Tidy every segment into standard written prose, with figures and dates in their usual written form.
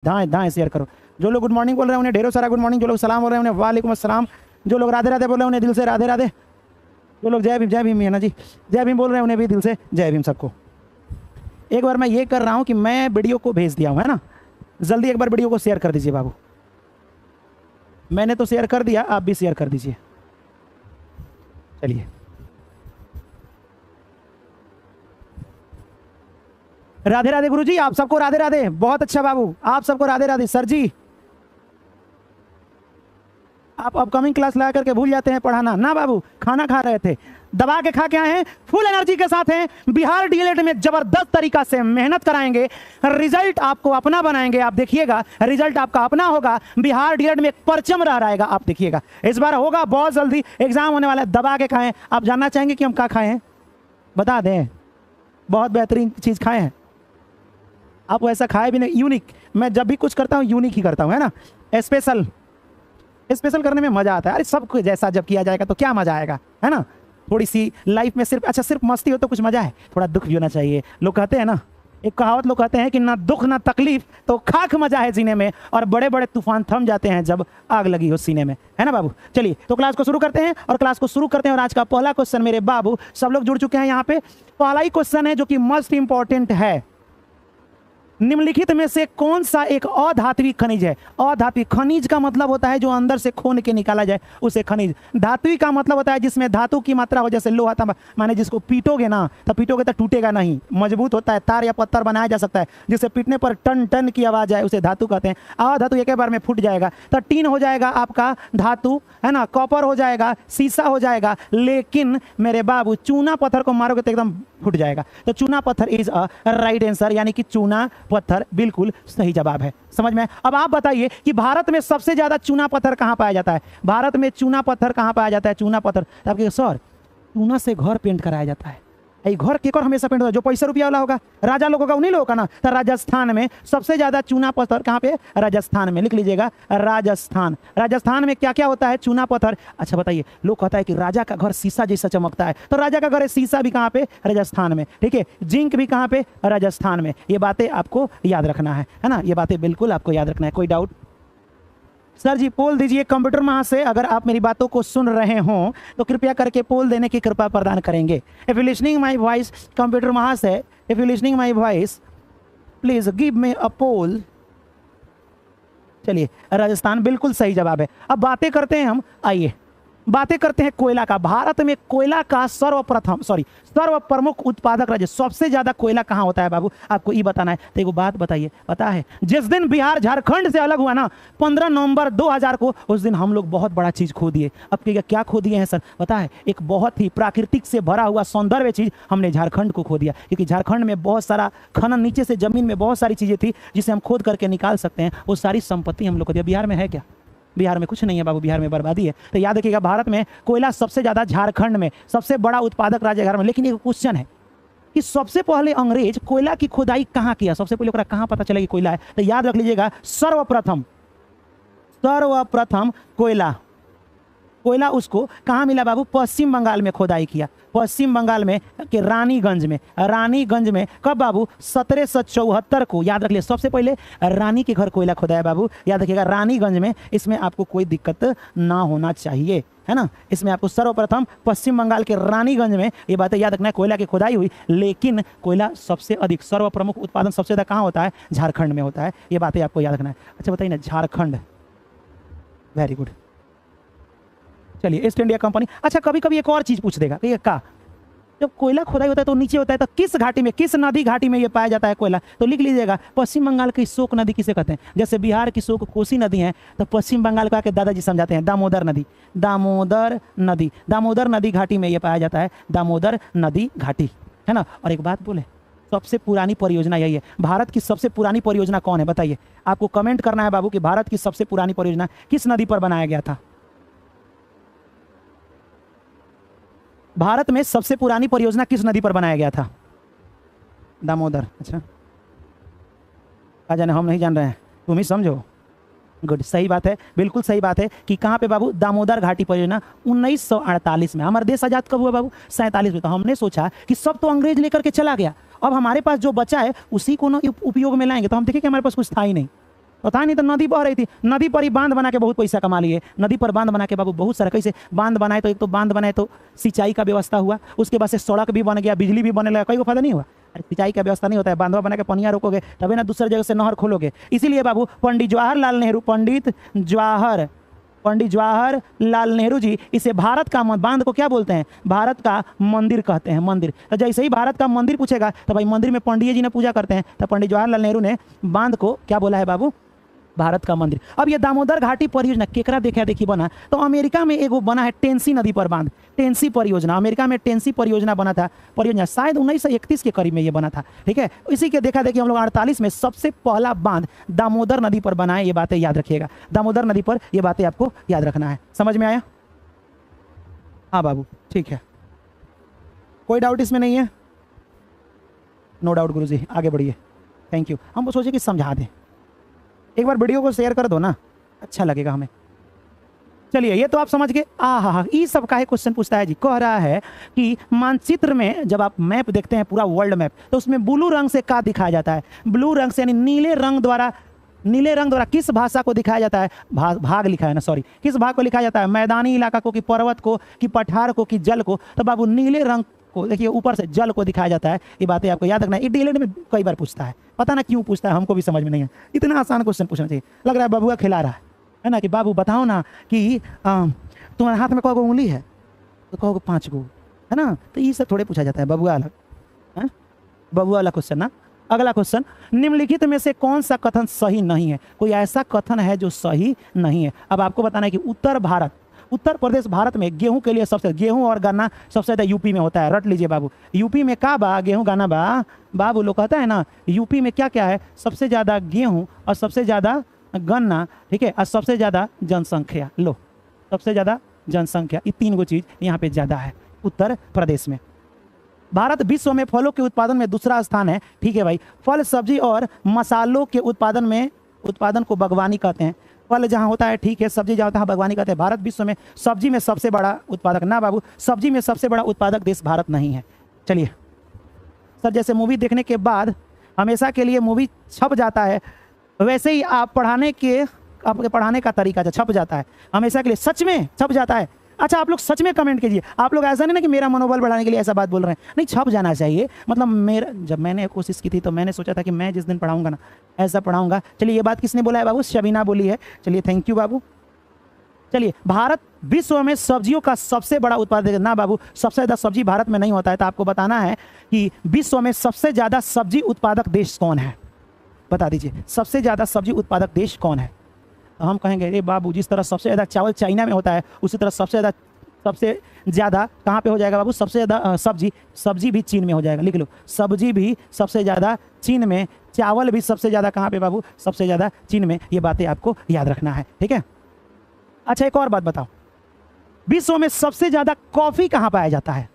दाएं दाएं शेयर करो। जो लोग गुड मॉर्निंग बोल रहे हैं उन्हें ढेरों सारा गुड मॉर्निंग, जो लोग सलाम बोल रहे हैं उन्हें वालेकुम अस्सलाम, जो लोग राधे राधे बोल रहे हैं उन्हें दिल से राधे राधे, जो लोग जय भीम है ना जी, जय भीम बोल रहे हैं उन्हें भी दिल से जय भीम सबको। एक बार मैं ये कर रहा हूँ कि मैं वीडियो को भेज दिया हूँ, है ना, जल्दी एक बार वीडियो को शेयर कर दीजिए बाबू। मैंने तो शेयर कर दिया, आप भी शेयर कर दीजिए। चलिए, राधे राधे गुरुजी, आप सबको राधे राधे। बहुत अच्छा बाबू, आप सबको राधे राधे। सर जी आप अपकमिंग क्लास लगा करके भूल जाते हैं पढ़ाना ना बाबू, खाना खा रहे थे, दबा के खा के आए हैं, फुल एनर्जी के साथ हैं। बिहार डीएलएड में जबरदस्त तरीका से मेहनत कराएंगे, रिजल्ट आपको अपना बनाएंगे। आप देखिएगा रिजल्ट आपका अपना होगा। बिहार डीएलएड में एक परचम रह रहेगा, आप देखिएगा इस बार होगा बहुत जल्दी। एग्जाम होने वाला है, दबा के खाएं। आप जानना चाहेंगे कि हम क्या खाए हैं? बता दें, बहुत बेहतरीन चीज खाए हैं। आप वैसा खाए भी नहीं, यूनिक। मैं जब भी कुछ करता हूँ यूनिक ही करता हूँ, है ना। स्पेशल स्पेशल करने में मजा आता है। अरे सब कुछ जैसा जब किया जाएगा तो क्या मजा आएगा, है ना। थोड़ी सी लाइफ में सिर्फ मस्ती हो तो कुछ मजा है, थोड़ा दुख भी होना चाहिए। लोग कहते हैं ना, एक कहावत लोग कहते हैं कि ना दुख ना तकलीफ तो खाक मजा है जीने में, और बड़े बड़े तूफान थम जाते हैं जब आग लगी हो सीने में, है ना बाबू। चलिए तो क्लास को शुरू करते हैं, और क्लास को शुरू करते हैं। और आज का पहला क्वेश्चन मेरे बाबू, सब लोग जुड़ चुके हैं यहाँ पे। पहला ही क्वेश्चन है जो कि मोस्ट इंपॉर्टेंट है। निम्नलिखित में से कौन सा एक अधात्विक खनिज है? अधात्विक खनिज का मतलब होता है जो अंदर से खोन के निकाला जाए, उसे खनिज। धात्विक का मतलब होता है जिसमें धातु की मात्रा हो, जैसे लोहा, तांबा। माने जिसको पीटोगे ना तो पीटोगे तो टूटेगा नहीं, मजबूत होता है। तार या पत्थर बनाया जा सकता है, जिसे पीटने पर टन टन की आवाज आए, उसे धातु कहते हैं। अधातु एक बार में फूट जाएगा तो टीन हो जाएगा आपका धातु, है ना, कॉपर हो जाएगा, शीशा हो जाएगा। लेकिन मेरे बाबू चूना पत्थर को मारोगे तो एकदम फूट जाएगा। तो चूना पत्थर इज अ राइट आंसर, यानी कि चूना पत्थर बिल्कुल सही जवाब है। समझ में? अब आप बताइए कि भारत में सबसे ज्यादा चूना पत्थर कहां पाया जाता है? भारत में चूना पत्थर कहां पाया जाता है? चूना पत्थर आपके सर, चूना से घर पेंट कराया जाता है। घर केकर हमेशा पेंट होता है? जो पैसा रुपया वाला होगा, राजा लोगों का, उन्हीं लोगों का ना। तो राजस्थान में सबसे ज्यादा चूना पत्थर कहाँ पे? राजस्थान में। लिख लीजिएगा राजस्थान। राजस्थान में क्या क्या होता है? चूना पत्थर। अच्छा बताइए, लोग कहता है कि राजा का घर शीशा जैसा चमकता है, तो राजा का घर है शीशा भी कहाँ पे? राजस्थान में। ठीक है, जिंक भी कहाँ पे? राजस्थान में। ये बातें आपको याद रखना है ना, ये बातें बिल्कुल आपको याद रखना है। कोई डाउट? सर जी पोल दीजिए कंप्यूटर वहां से। अगर आप मेरी बातों को सुन रहे हो तो कृपया करके पोल देने की कृपा प्रदान करेंगे। If you listening my voice, computer वहां से, if you listening my voice please give me a poll. चलिए, राजस्थान बिल्कुल सही जवाब है। अब बातें करते हैं हम, आइए बातें करते हैं कोयला का। भारत में कोयला का सर्व प्रमुख उत्पादक राज्य, सबसे ज्यादा कोयला कहां होता है बाबू? आपको ये बताना है। तो एक बात बताइए, पता है जिस दिन बिहार झारखंड से अलग हुआ ना, 15 नवंबर 2000 को, उस दिन हम लोग बहुत बड़ा चीज खो दिए। अब क्या खो दिए हैं सर? पता है, एक बहुत ही प्राकृतिक से भरा हुआ सौंदर्य चीज हमने झारखंड को खो दिया। क्योंकि झारखंड में बहुत सारा खनन, नीचे से जमीन में बहुत सारी चीजें थी जिसे हम खोद करके निकाल सकते हैं। वो सारी संपत्ति हम लोग को दिया। बिहार में है क्या? बिहार में कुछ नहीं है बाबू, बिहार में बर्बादी है। तो याद रखिएगा, भारत में कोयला सबसे ज्यादा झारखंड में, सबसे बड़ा उत्पादक राज्य बिहार में। लेकिन एक क्वेश्चन है कि सबसे पहले अंग्रेज कोयला की खुदाई कहाँ किया? सबसे पहले कहाँ पता चला कि कोयला है? तो याद रख लीजिएगा, सर्वप्रथम कोयला उसको कहाँ मिला बाबू? पश्चिम बंगाल में खुदाई किया। पश्चिम बंगाल में के रानीगंज में कब बाबू? 1774 को। याद रख लिया, सबसे पहले रानी के घर कोयला खुदाया बाबू, याद रखिएगा रानीगंज में। इसमें आपको कोई दिक्कत ना होना चाहिए, है ना। इसमें आपको सर्वप्रथम पश्चिम बंगाल के रानीगंज में, ये बातें याद रखना है, कोयला की खुदाई हुई। लेकिन कोयला सबसे अधिक, सर्व प्रमुख उत्पादन सबसे ज्यादा कहाँ होता है? झारखंड में होता है। ये बातें आपको याद रखना है। अच्छा बताइए ना, झारखंड, वेरी गुड। चलिए, ईस्ट इंडिया कंपनी। अच्छा कभी कभी एक और चीज पूछ देगा कि का, जब कोयला खुदाई होता है तो नीचे होता है, तो किस घाटी में, किस नदी घाटी में ये पाया जाता है कोयला? तो लिख लीजिएगा, पश्चिम बंगाल की शोक नदी किसे कहते हैं? जैसे बिहार की शोक कोसी नदी है, तो पश्चिम बंगाल का के दादाजी समझाते हैं दामोदर नदी घाटी में ये पाया जाता है। दामोदर नदी घाटी, है ना। और एक बात बोले, सबसे पुरानी परियोजना यही है। भारत की सबसे पुरानी परियोजना कौन है बताइए? आपको कमेंट करना है बाबू कि भारत की सबसे पुरानी परियोजना किस नदी पर बनाया गया था? भारत में सबसे पुरानी परियोजना किस नदी पर बनाया गया था? दामोदर। अच्छा, क्या जाने, हम नहीं जान रहे हैं, तुम ही समझो। गुड, सही बात है, बिल्कुल सही बात है कि कहाँ पे बाबू? दामोदर घाटी परियोजना 1948 में। हमारा देश आजाद कब हुआ बाबू? 47 में। तो हमने सोचा कि सब तो अंग्रेज लेकर के चला गया, अब हमारे पास जो बचा है उसी को ना उपयोग में लाएंगे। तो हम देखें कि हमारे पास कुछ था ही नहीं, था नहीं तो नदी बह रही थी, नदी पर ही बांध बना के बहुत पैसा कमा लिए। नदी पर बांध बना के बाबू बहुत सारा, कैसे बांध बनाए तो एक तो बांध बनाए तो सिंचाई का व्यवस्था हुआ, उसके बाद से सड़क भी बन गया, बिजली भी बनने लगा, कोई को फायदा नहीं हुआ। अरे सिंचाई का व्यवस्था नहीं होता है, बांधवा बना के पनिया रोकोगे तभी ना दूसरी जगह से नहर खोलोगे। इसीलिए बाबू पंडित जवाहरलाल नेहरू, पंडित जवाहरलाल नेहरू जी इसे भारत का बांध को क्या बोलते हैं, भारत का मंदिर कहते हैं, मंदिर। तो जैसे ही भारत का मंदिर पूछेगा तो भाई मंदिर में पंडित जी ने पूजा करते हैं, तो पंडित जवाहरलाल नेहरू ने बांध को क्या बोला है बाबू, भारत का मंदिर। अब ये दामोदर घाटी परियोजना केकरा देखा देखी बना, तो अमेरिका में एगो बना है टेंसी नदी पर बांध, टेंसी परियोजना, अमेरिका में टेंसी परियोजना बना था, परियोजना शायद 1931 के करीब में ये बना था, ठीक है। इसी के देखा देखी हम लोग 48 में सबसे पहला बांध दामोदर नदी पर बना है, ये बातें याद रखिएगा, दामोदर नदी पर ये बातें आपको याद रखना है। समझ में आया? हाँ बाबू ठीक है, कोई डाउट इसमें नहीं है? नो डाउट गुरुजी, आगे बढ़िए, थैंक यू। हम सोचे कि समझा दें, एक बार वीडियो को शेयर कर दो ना, अच्छा लगेगा हमें। चलिए ये तो आप समझ गए। हाँ, ये सब का क्वेश्चन पूछता है जी, कह रहा है कि मानचित्र में जब आप मैप देखते हैं पूरा वर्ल्ड मैप, तो उसमें ब्लू रंग से क्या दिखाया जाता है, ब्लू रंग से यानी नीले रंग द्वारा किस भाषा को दिखाया जाता है, भाग लिखा है ना, सॉरी, किस भाग को लिखा जाता है, मैदानी इलाका को कि पर्वत को कि पठार को कि जल को। तो बाबू नीले रंग को देखिए, ऊपर से जल को दिखाया जाता है। ये बातें आपको याद रखना है, ये डीएलएड में कई बार पूछता है, पता ना क्यों पूछता है, हमको भी समझ में नहीं है। इतना आसान क्वेश्चन पूछना चाहिए। लग रहा है बबुआ खिला रहा है ना, कि बाबू बताओ ना कि तुम्हारे हाथ में कौन उंगली है, तो कहोगे 5 गो, है ना। तो ये सब थोड़े पूछा जाता है, बबुआ अलग है, बबुआ वाला क्वेश्चन ना। अगला क्वेश्चन, निम्नलिखित में से कौन सा कथन सही नहीं है, कोई ऐसा कथन है जो सही नहीं है। अब आपको बताना है कि उत्तर प्रदेश भारत में गेहूं के लिए सबसे, गेहूं और गन्ना सबसे ज़्यादा यूपी में होता है, रट लीजिए बाबू। यूपी में का बा, गेहूं गन्ना बा बाबू, लोग कहता है ना यूपी में क्या क्या है, सबसे ज़्यादा गेहूं और सबसे ज़्यादा गन्ना, ठीक है, और सबसे ज़्यादा जनसंख्या। लो, सबसे ज़्यादा जनसंख्या, ये 3 गो चीज़ यहाँ पे ज़्यादा है उत्तर प्रदेश में। भारत विश्व में फलों के उत्पादन में दूसरा स्थान है, ठीक है भाई। फल, सब्जी और मसालों के उत्पादन को बागवानी कहते हैं। फल जहाँ होता है, ठीक है, सब्जी जहाँ होता है बागवानी कहते हैं। भारत विश्व में सब्जी में सबसे बड़ा उत्पादक, ना बाबू, सब्जी में सबसे बड़ा उत्पादक देश भारत नहीं है। चलिए सर, जैसे मूवी देखने के बाद हमेशा के लिए मूवी छप जाता है, वैसे ही आपके पढ़ाने का तरीका छप जाता है हमेशा के लिए, सच में छप जाता है। अच्छा, आप लोग सच में कमेंट कीजिए, आप लोग ऐसा नहीं ना कि मेरा मनोबल बढ़ाने के लिए ऐसा बात बोल रहे हैं, नहीं, छप जाना चाहिए। मतलब जब मैंने कोशिश की थी तो मैंने सोचा था कि मैं जिस दिन पढ़ाऊंगा ना ऐसा पढ़ाऊंगा। चलिए, ये बात किसने बोला है बाबू, शबीना बोली है। चलिए, थैंक यू बाबू। चलिए, भारत विश्व में सब्जियों का सबसे बड़ा उत्पादक, ना बाबू, सबसे ज़्यादा सब्जी भारत में नहीं होता है। तो आपको बताना है कि विश्व में सबसे ज़्यादा सब्जी उत्पादक देश कौन है, बता दीजिए, सबसे ज़्यादा सब्जी उत्पादक देश कौन है। तो हम कहेंगे, अरे बाबू, जिस तरह सबसे ज़्यादा चावल चाइना में होता है, उसी तरह सबसे ज़्यादा कहाँ पे हो जाएगा बाबू, सबसे ज़्यादा सब्जी भी चीन में हो जाएगा। लिख लो, सब्जी भी सबसे ज़्यादा चीन में, चावल भी सबसे ज़्यादा कहाँ पे बाबू, सबसे ज़्यादा चीन में। ये बातें आपको याद रखना है, ठीक है। अच्छा, एक और बात बताओ, विश्व में सबसे ज़्यादा कॉफ़ी कहाँ पाया जाता है,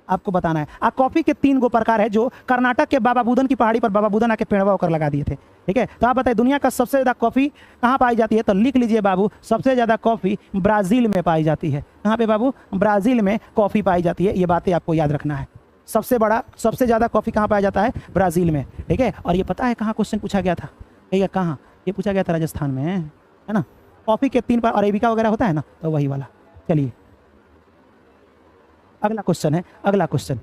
आपको बताना है। कॉफ़ी के 3 गो प्रकार है, जो कर्नाटक के बाबा बुदन की पहाड़ी पर बाबा बुदन आके पेड़वा होकर लगा दिए थे, ठीक है। तो आप बताइए, दुनिया का सबसे ज़्यादा कॉफ़ी कहाँ पाई जाती है, तो लिख लीजिए बाबू, सबसे ज़्यादा कॉफ़ी ब्राज़ील में पाई जाती है। कहाँ पे बाबू, ब्राज़ील में कॉफ़ी पाई जाती है। ये बातें आपको याद रखना है, सबसे ज़्यादा कॉफ़ी कहाँ पाया जाता है, ब्राज़ील में, ठीक है। और ये पता है कहाँ क्वेश्चन पूछा गया था, ठीक है, कहाँ ये पूछा गया था, राजस्थान में, है ना। कॉफ़ी के 3 पर अरेबिका वगैरह होता है ना, तो वही वाला। चलिए, अगला क्वेश्चन,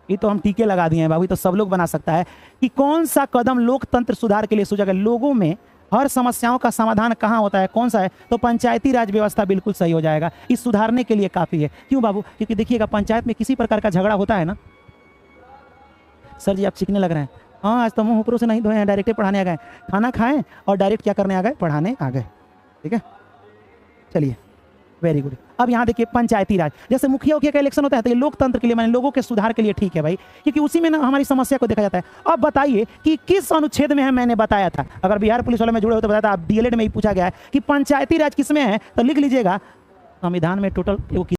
ये तो हम टीके लगा दिए हैं बाबू, तो सब लोग बना सकता है कि कौन सा कदम लोकतंत्र सुधार के लिए सोचा गया। लोगों में हर समस्याओं का समाधान कहाँ होता है, कौन सा है, तो पंचायती राज व्यवस्था बिल्कुल सही हो जाएगा, इस सुधारने के लिए काफ़ी है। क्यों बाबू, क्योंकि देखिएगा, पंचायत में किसी प्रकार का झगड़ा होता है ना। सर जी आप चिकने लग रहे हैं। हाँ, आज तो मुँह ऊपरों से नहीं धोए हैं, डायरेक्ट पढ़ाने आ गए, खाना खाएं और डायरेक्ट क्या करने आ गए, पढ़ाने आ गए, ठीक है। चलिए, वेरी गुड। अब यहाँ देखिए, पंचायती राज, जैसे मुखिया का इलेक्शन होता है, तो ये लोकतंत्र के लिए, माने लोगों के सुधार के लिए ठीक है भाई, क्योंकि उसी में ना हमारी समस्या को देखा जाता है। अब बताइए कि किस अनुच्छेद में है, मैंने बताया था, अगर बिहार पुलिस वाले में जुड़े हो तो बताया था, आप डीएलएड में ही पूछा गया है कि पंचायती राज किस में है, तो लिख लीजिएगा, संविधान में टोटल